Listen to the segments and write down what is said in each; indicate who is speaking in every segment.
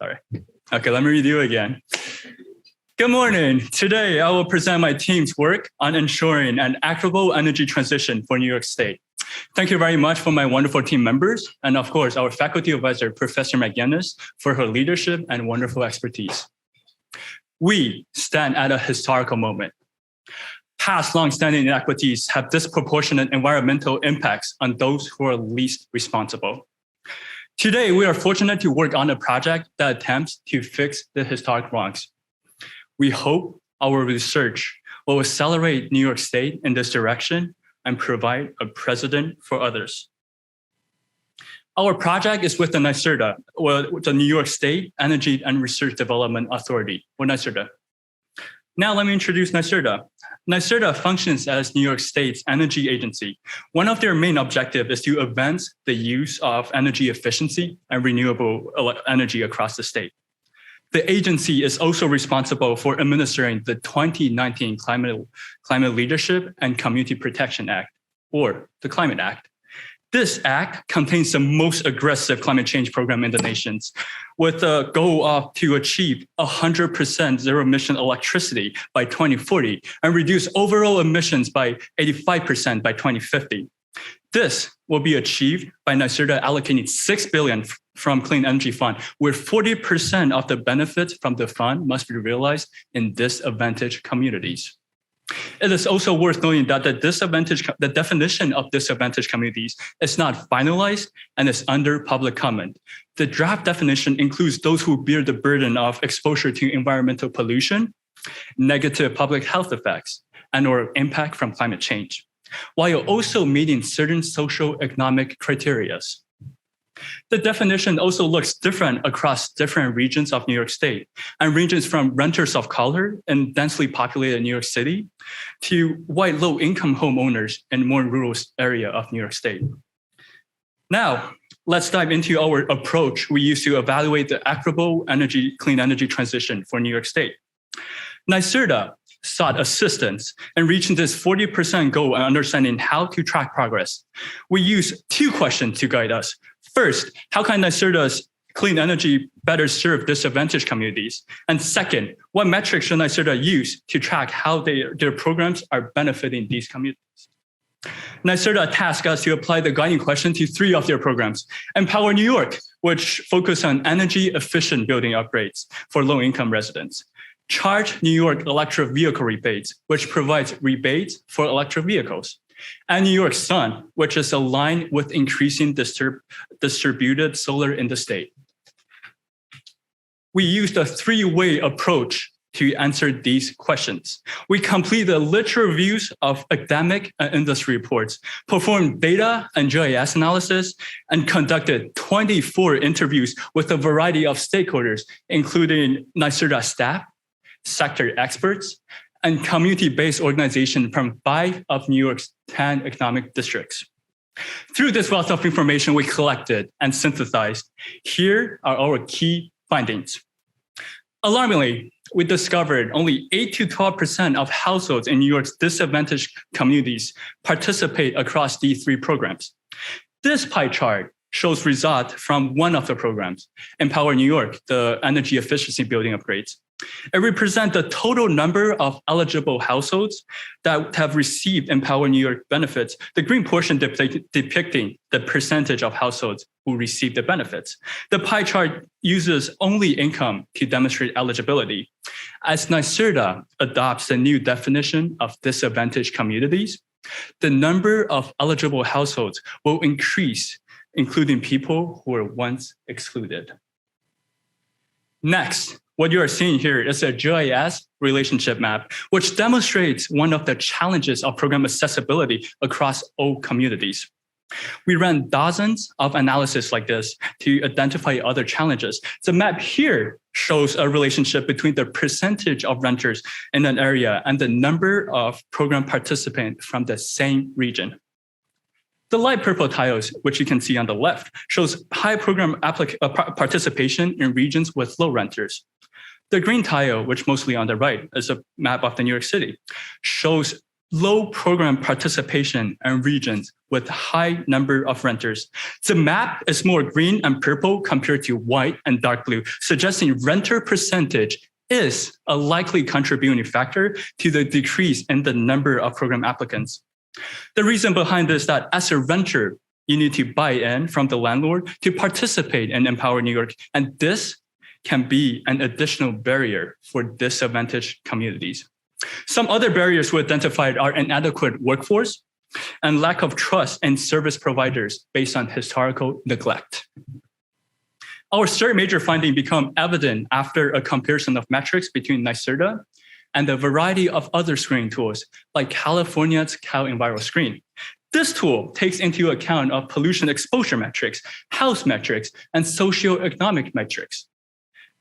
Speaker 1: Sorry. Okay, let me review again. Good morning. Today, I will present my team's work on ensuring an equitable energy transition for New York State. Thank you very much for my wonderful team members, and of course, our faculty advisor, Professor McGinnis, for her leadership and wonderful expertise. We stand at a historical moment. Past long-standing inequities have disproportionate environmental impacts on those who are least responsible. Today, we are fortunate to work on a project that attempts to fix the historic wrongs. We hope our research will accelerate New York State in this direction and provide a precedent for others. Our project is with the NYSERDA, or the New York State Energy and Research Development Authority, or NYSERDA. Now let me introduce NYSERDA. NYSERDA functions as New York State's energy agency. One of their main objectives is to advance the use of energy efficiency and renewable energy across the state. The agency is also responsible for administering the 2019 Climate Leadership and Community Protection Act, or the Climate Act. This act contains the most aggressive climate change program in the nations, with a goal to achieve 100% zero-emission electricity by 2040 and reduce overall emissions by 85% by 2050. This will be achieved by NYSERDA allocating $6 billion from Clean Energy Fund, where 40% of the benefits from the fund must be realized in disadvantaged communities. It is also worth noting that the definition of disadvantaged communities is not finalized and is under public comment. The draft definition includes those who bear the burden of exposure to environmental pollution, negative public health effects, and/or impact from climate change, while also meeting certain socio-economic criteria. The definition also looks different across different regions of New York State and ranges from renters of color in densely populated New York City to white low-income homeowners in more rural area of New York State. Now, let's dive into our approach we use to evaluate the equitable clean energy transition for New York State. NYSERDA sought assistance in reaching this 40% goal and understanding how to track progress. We use two questions to guide us. First, how can NYSERDA's clean energy better serve disadvantaged communities? And second, what metrics should NYSERDA use to track how their programs are benefiting these communities? NYSERDA tasked us to apply the guiding question to three of their programs. Empower New York, which focus on energy efficient building upgrades for low-income residents. Charge New York electric vehicle rebates, which provides rebates for electric vehicles. And New York Sun, which is aligned with increasing distributed solar in the state. We used a three-way approach to answer these questions. We completed literal reviews of academic and industry reports, performed data and GIS analysis, and conducted 24 interviews with a variety of stakeholders, including NYSERDA staff, sector experts, and community-based organizations from 5 of New York's 10 economic districts. Through this wealth of information we collected and synthesized, here are our key findings. Alarmingly, we discovered only 8 to 12% of households in New York's disadvantaged communities participate across these three programs. This pie chart shows results from one of the programs, Empower New York, the energy efficiency building upgrades. It represents the total number of eligible households that have received Empower New York benefits, the green portion depicting the percentage of households who receive the benefits. The pie chart uses only income to demonstrate eligibility. As NYSERDA adopts the new definition of disadvantaged communities, the number of eligible households will increase, including people who were once excluded. Next, what you are seeing here is a GIS relationship map, which demonstrates one of the challenges of program accessibility across all communities. We ran dozens of analyses like this to identify other challenges. The map here shows a relationship between the percentage of renters in an area and the number of program participants from the same region. The light purple tiles, which you can see on the left, shows high program participation in regions with low renters. The green tile, which mostly on the right, is a map of the New York City, shows low program participation in regions with high number of renters. The map is more green and purple compared to white and dark blue, suggesting renter percentage is a likely contributing factor to the decrease in the number of program applicants. The reason behind this is that as a renter, you need to buy in from the landlord to participate in Empower New York, and this can be an additional barrier for disadvantaged communities. Some other barriers we identified are inadequate workforce and lack of trust in service providers based on historical neglect. Our third major finding became evident after a comparison of metrics between NYSERDA and a variety of other screening tools, like California's CalEnviro screen. This tool takes into account of pollution exposure metrics, house metrics, and socioeconomic metrics.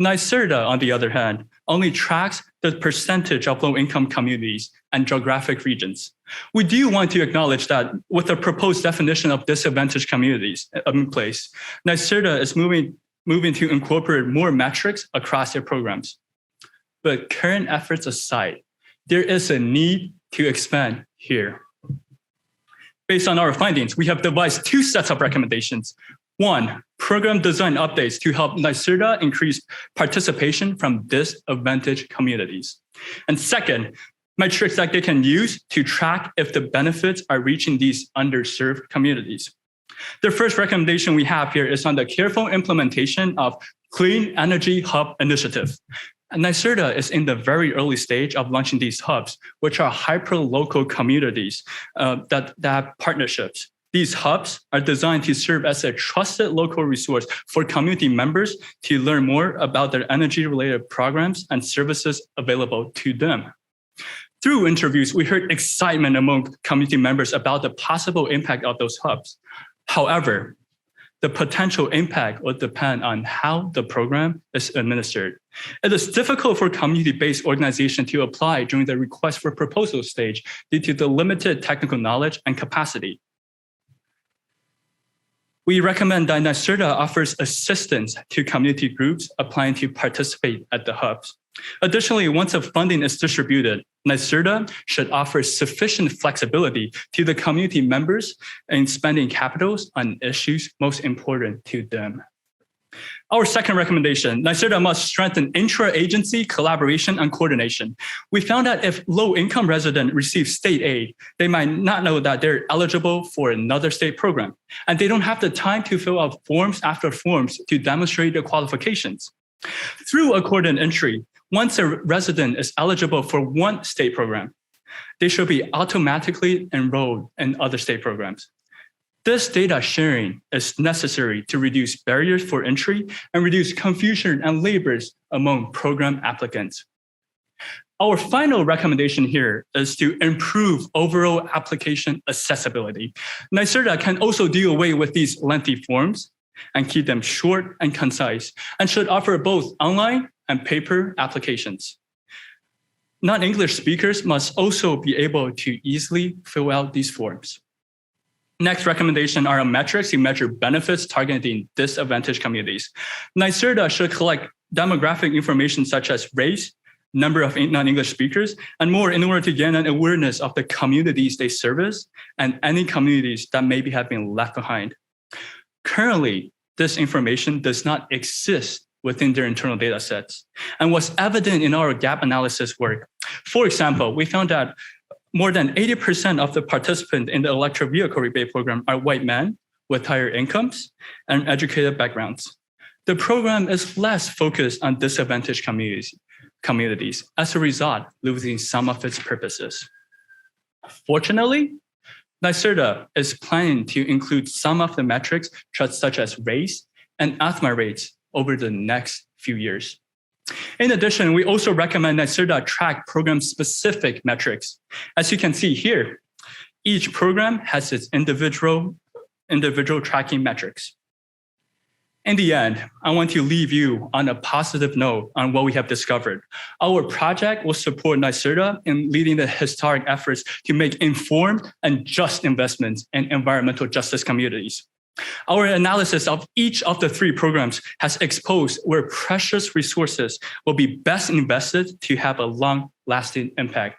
Speaker 1: NYSERDA, on the other hand, only tracks the percentage of low-income communities and geographic regions. We do want to acknowledge that with the proposed definition of disadvantaged communities in place, NYSERDA is moving to incorporate more metrics across their programs. But current efforts aside, there is a need to expand here. Based on our findings, we have devised two sets of recommendations. One, program design updates to help NYSERDA increase participation from disadvantaged communities. And second, metrics that they can use to track if the benefits are reaching these underserved communities. The first recommendation we have here is on the careful implementation of Clean Energy Hub Initiative. And NYSERDA is in the very early stage of launching these hubs, which are hyper-local communities that have partnerships. These hubs are designed to serve as a trusted local resource for community members to learn more about their energy-related programs and services available to them. Through interviews, we heard excitement among community members about the possible impact of those hubs. However, the potential impact will depend on how the program is administered. It is difficult for community-based organizations to apply during the request for proposal stage due to the limited technical knowledge and capacity. We recommend that NYSERDA offers assistance to community groups applying to participate at the hubs. Additionally, once the funding is distributed, NYSERDA should offer sufficient flexibility to the community members in spending capitals on issues most important to them. Our second recommendation, NYSERDA must strengthen intra-agency collaboration and coordination. We found that if low-income residents receive state aid, they might not know that they're eligible for another state program, and they don't have the time to fill out forms after forms to demonstrate their qualifications. Through Accord and Entry, once a resident is eligible for one state program, they should be automatically enrolled in other state programs. This data sharing is necessary to reduce barriers for entry and reduce confusion and labors among program applicants. Our final recommendation here is to improve overall application accessibility. NYSERDA can also do away with these lengthy forms and keep them short and concise, and should offer both online and paper applications. Non-English speakers must also be able to easily fill out these forms. Next recommendation are metrics to measure benefits targeting disadvantaged communities. NYSERDA should collect demographic information such as race, number of non-English speakers, and more in order to gain an awareness of the communities they service and any communities that maybe have been left behind. Currently, this information does not exist within their internal data sets and was evident in our gap analysis work. For example, we found that more than 80% of the participants in the electric vehicle rebate program are white men with higher incomes and educated backgrounds. The program is less focused on disadvantaged communities, as a result, losing some of its purposes. Fortunately, NYSERDA is planning to include some of the metrics such as race and asthma rates over the next few years. In addition, we also recommend NYSERDA track program-specific metrics. As you can see here, each program has its individual tracking metrics. In the end, I want to leave you on a positive note on what we have discovered. Our project will support NYSERDA in leading the historic efforts to make informed and just investments in environmental justice communities. Our analysis of each of the three programs has exposed where precious resources will be best invested to have a long-lasting impact.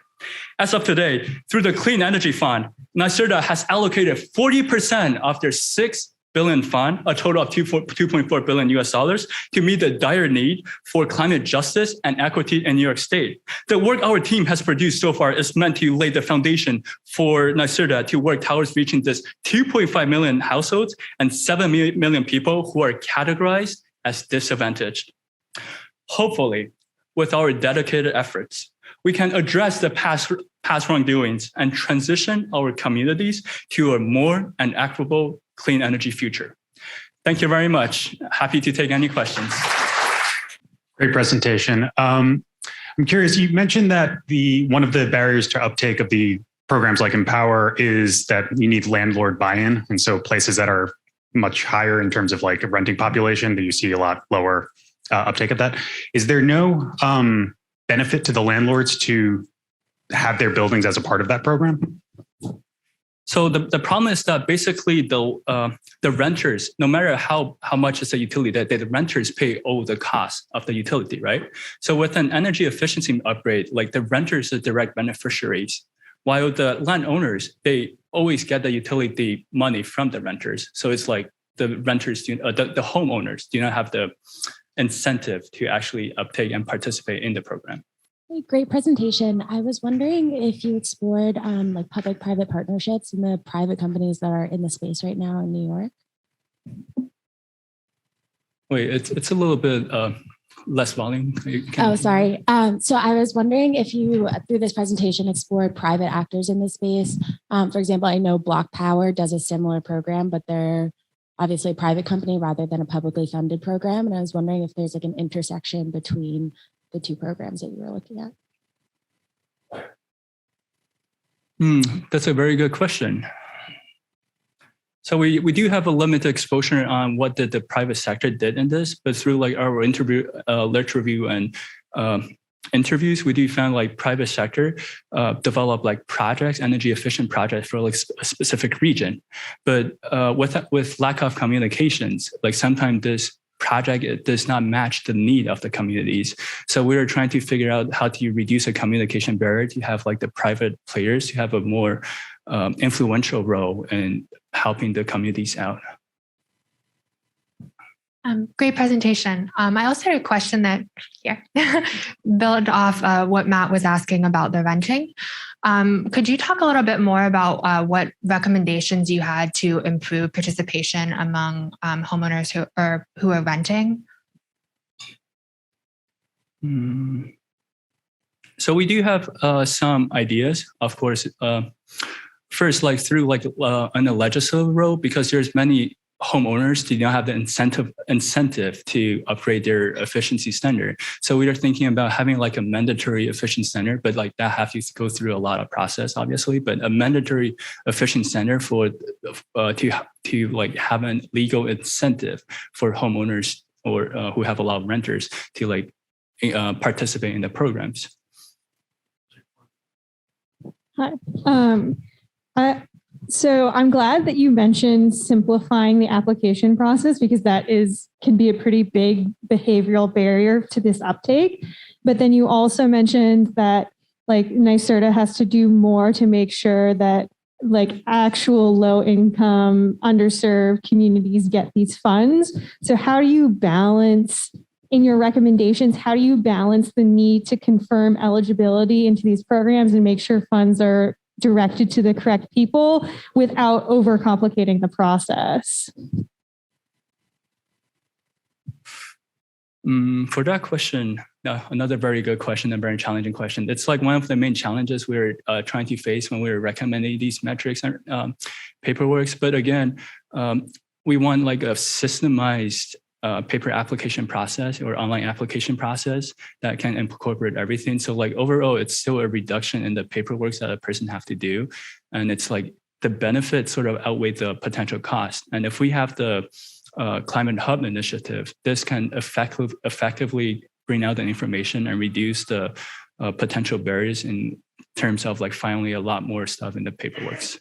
Speaker 1: As of today, through the Clean Energy Fund, NYSERDA has allocated 40% of their $6 billion fund, a total of $2.4 billion US dollars, to meet the dire need for climate justice and equity in New York State. The work our team has produced so far is meant to lay the foundation for NYSERDA to work towards reaching this 2.5 million households and 7 million people who are categorized as disadvantaged. Hopefully, with our dedicated efforts, we can address the past wrongdoings and transition our communities to a more and equitable clean energy future. Thank you very much. Happy to take any questions.
Speaker 2: Great presentation. I'm curious, you mentioned that one of the barriers to uptake of the programs like Empower is that you need landlord buy-in. And so places that are much higher in terms of like a renting population, that you see a lot lower uptake of that. Is there no benefit to the landlords to have their buildings as a part of that program?
Speaker 1: So the problem is that basically the renters, no matter how much is the utility, that the renters pay all the cost of the utility, right? So with an energy efficiency upgrade, like the renters are direct beneficiaries, while the landowners, they always get the utility money from the renters. So it's like the renters, the homeowners do not have the incentive to actually uptake and participate in the program.
Speaker 3: Great presentation. I was wondering if you explored like public-private partnerships in the private companies that are in the space right now in New York.
Speaker 1: Wait, it's a little bit less volume.
Speaker 3: Oh, sorry. So I was wondering if you, through this presentation, explored private actors in this space. For example, I know Block Power does a similar program, but they're obviously a private company rather than a publicly funded program. And I was wondering if there's like an intersection between the two programs that you were looking at.
Speaker 1: That's a very good question. So we do have a limited exposure on what the private sector did in this, but through like our interview, literature review and interviews, we do find like private sector develop like projects, energy efficient projects for like a specific region. But with lack of communications, like sometimes this project, it does not match the need of the communities. So we're trying to figure out how to reduce a communication barrier to have like the private players to have a more influential role in helping the communities out.
Speaker 4: Great presentation. I also had a question that built off what Matt was asking about the renting. Could you talk a little bit more about what recommendations you had to improve participation among homeowners who are renting?
Speaker 1: So we do have some ideas, of course. First, like through like on the legislative role, because there's many homeowners do not have the incentive to upgrade their efficiency standard. So we are thinking about having like a mandatory efficient standard, but like that has to go through a lot of process, obviously. But a mandatory efficient standard for to like have a legal incentive for homeowners or who have a lot of renters to like participate in the programs.
Speaker 5: So I'm glad that you mentioned simplifying the application process, because that can be a pretty big behavioral barrier to this uptake. But then you also mentioned that like NYSERDA has to do more to make sure that like actual low income, underserved communities get these funds. So how do you balance in your recommendations, how do you balance the need to confirm eligibility into these programs and make sure funds are directed to the correct people without overcomplicating the process?
Speaker 1: For that question, another very good question and very challenging question. It's like one of the main challenges we're trying to face when we're recommending these metrics and paperworks. But again, we want like a systemized paper application process or online application process that can incorporate everything. So like overall, it's still a reduction in the paperwork that a person have to do. And it's like the benefits sort of outweigh the potential cost. And if we have the Climate Hub initiative, this can effectively bring out the information and reduce the potential barriers in terms of like filing a lot more stuff in the paperworks.